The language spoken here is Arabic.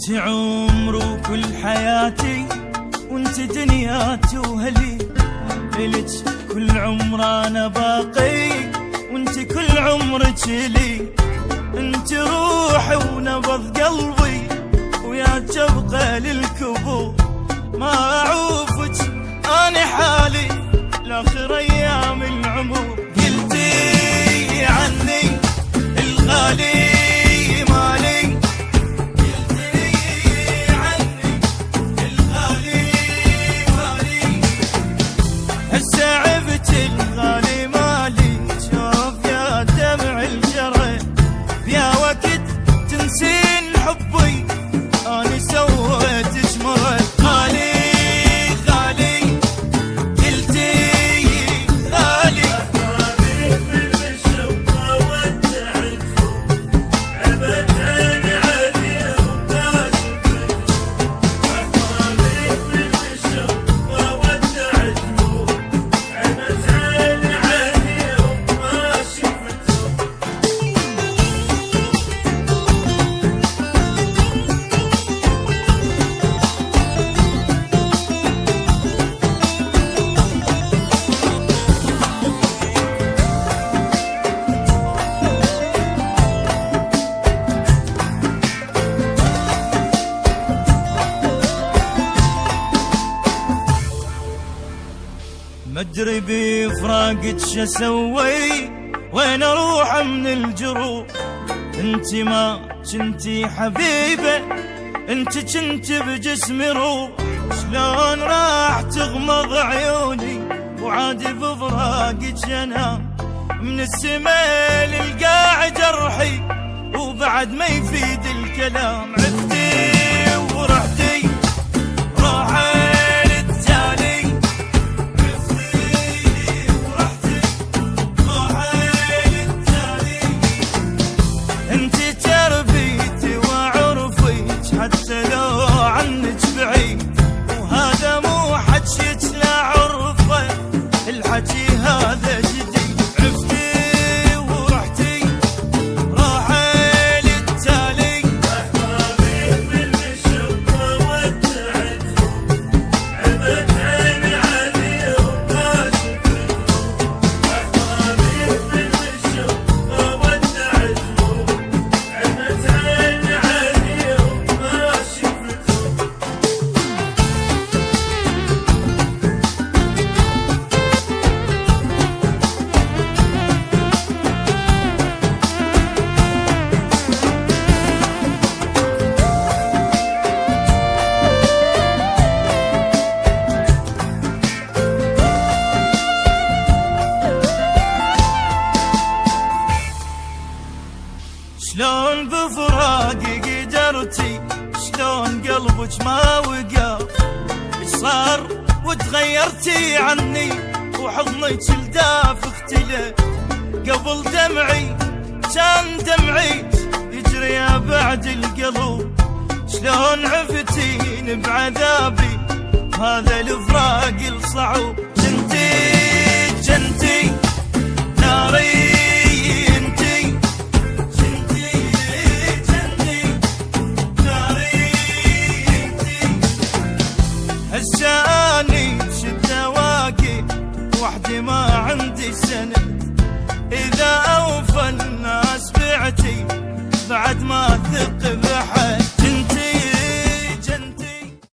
انت عمري وكل حياتي، وانت دنياتي وهلي، إلك كل عمر انا باقي، وانت كل عمرك لي، انت روحي ونبض قلبي، ويا تبقى للكبور ما اعوفك انا حالي لاخر ايام العمر. قلتي عني الغالي مدري بفراقك شسوي، وين اروح من الجروح، انت ما كنتي حبيبه، انت كنت بجسمي روح، شلون راح تغمض عيوني وعادي بفراقك انام، من السما للقاع جرحي وبعد ما يفيد الكلام، عفتي ورحتي روحي حتى لو عنك بعيد، وهذا مو حكيك لا عرفه، الحكي هذا جديد، عفتي ورحتي راحي للتالي، احبابي من الشقه ودعتهم، عبت عيني عليهم ما شفتهم، احبابي من الشقه ودعتهم، عبت عيني عليهم. شلون بفراقي قدرتي، شلون قلبك ما وقف، ايش صار وتغيرتي عني، وحضنك الداف اختلف، قبل دمعي كان دمعي يجري بعد القلب، شلون عفتين بعذابي، هذا الفراق الصعب، انتي